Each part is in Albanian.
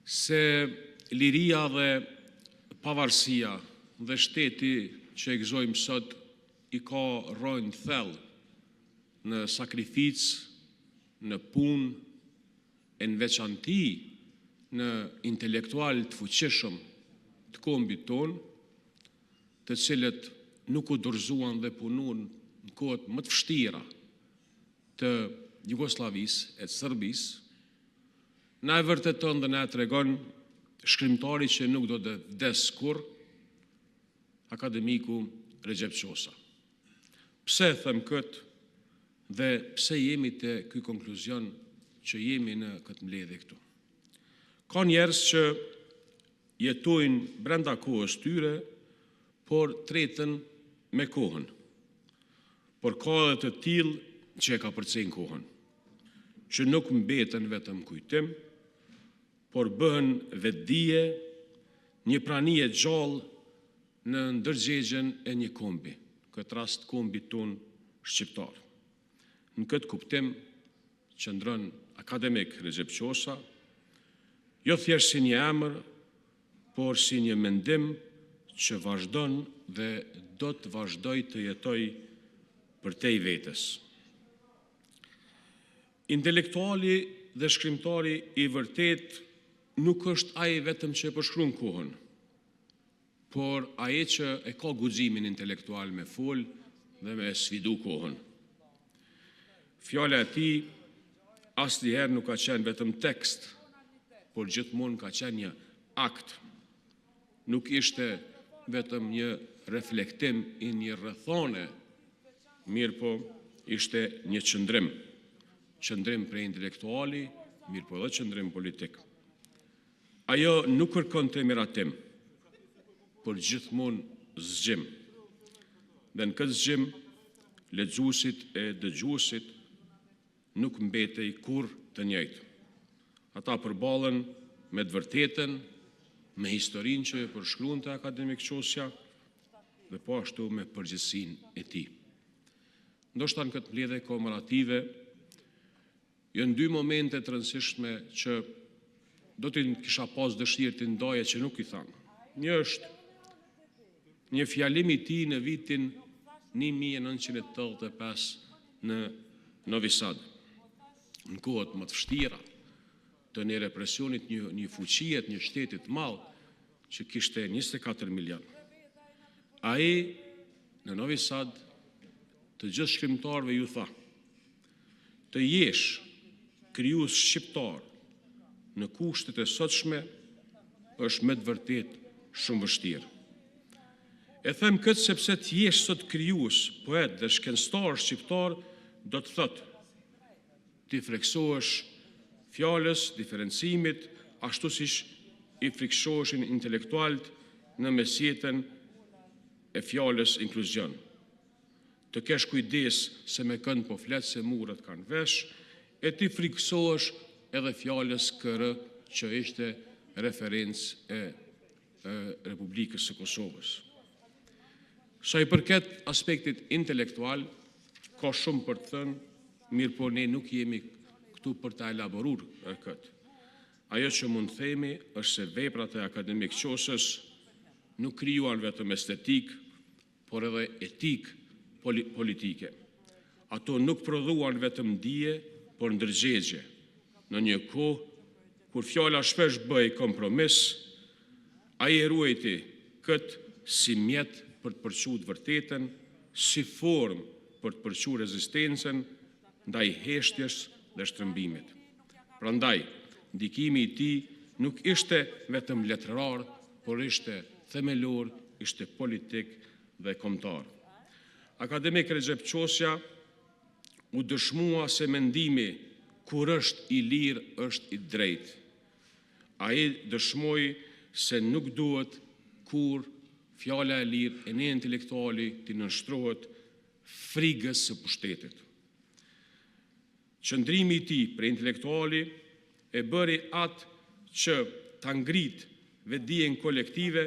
se liria dhe pavarësia dhe shteti që e gëzojmë sot i ka rojnë thellë në sakrificë, në punë, e në veçanti në intelektual të fuqishëm të kombit tonë, të cilët nuk u dorëzuan dhe punuan në kohët më të vështira të Jugosllavisë e të Serbisë, na e vërteton dhe na e tregon shkrimtari që nuk do të vdes kurrë, akademiku Recep Çosa. Pse them këtë dhe pse jemi te ky konkluzion që jemi në këtë mbledhje këtu? Ka njerëz që jetojnë brenda kohës tyre, por tretën me kohën. Por ka edhe të tillë që e ka përcejnë kohën, që nuk mbeten vetëm kujtim, por bëhen vetdije, një prani e gjallë në ndërgjegjen e një kombi, këtë rast kombi ton shqiptar. Në këtë kuptim qëndron akademik Recep Çosa, jo thjesht si një emër, por si një mendim që vazhdon dhe do të vazhdoj të jetoj për te i vetës. Intelektuali dhe shkrimtari i vërtet nuk është ai vetëm që e përshkruan kohën, por ai që e ka guximin intelektual me fol dhe me sfidu kohën. Fjala e tij asnjëherë nuk ka qenë vetëm tekst, por gjithmonë ka qenë një akt. Nuk ishte vetëm një reflektim i një rrethone, mirë po ishte një qëndrim. Qëndrim prej intelektuali, mirë po dhe qëndrim politik. Ajo nuk kërkon të miratim, por gjithmonë zgjim. Dhe në këtë zgjim, lexuesit e dëgjuesit nuk mbetej kurrë të njëjtë. Ata përballen me të vërtetën, me historinë që e përshkruante akademik Çosa dhe po ashtu me përgjegjësinë e tij. Ndoshta në këtë mbledhje komemorative janë dy momente të rëndësishme që do të kisha pas dëshirë të ndaje që nuk i thamë. Një është një fjalim i tij në vitin 1985 në Novi Sad, në kohët më të vështira të një represionit, një fuqie të një shteti të madh që kishte 24 milion. Ai në Novi Sad të gjithë shkrimtarëve ju tha: të jesh krijues shqiptar në kushtet e sotshme është me të vërtet shumë vështirë. E them këtë sepse të jesh sot krijues, poet dhe shkencëtar shqiptar do të thotë ti friksohesh fjalës, diferencimit, ashtu siç i friksoheshin intelektualët në mesjetën e fjalës inkluzion. Të kesh kujdes se me kënd po flet se murët kanë vesh, e ti friksohesh edhe fjalës KR që ishte referencë e Republikës së Kosovës. Sa i përket aspektit intelektual, ka shumë për të thënë, mirë po ne nuk jemi këtu për të elaboruar këtë. Ajo që mund të themi është se veprat e akademik Çosës nuk krijuan vetëm estetik, por edhe etik politike. Ato nuk prodhuan vetëm dije, por ndërgjegje. Në një kohë kur fjala shpesh bëj kompromis, ai e ruajti këtë si mjet për të përçuar të vërtetën, si formë për të përçuar rezistencën ndaj heshtjes dhe shtrëmbimit. Prandaj, ndikimi i tij nuk ishte vetëm letrar, por ishte themelor, ishte politik dhe kombëtar. Akademik Recep Çosa u dëshmua se mendimi kur është i lirë është i drejtë. Ai dëshmoi se nuk duhet kur fjala e lirë e një intelektuali të nënshtrohet frigës së pushtetit. Qëndrimi i tij për intelektuali e bëri atë që ta ngrit vetdijen kolektive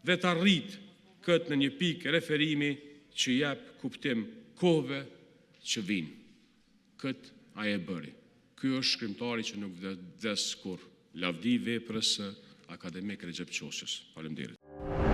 dhe ta rrit këtë në një pikë referimi që jep kuptim kohëve që vinë. Këtë ai e bëri. Ky është shkrimtari që nuk vdes kurrë. lavdi veprës së akademik Recep Çoçës. Faleminderit.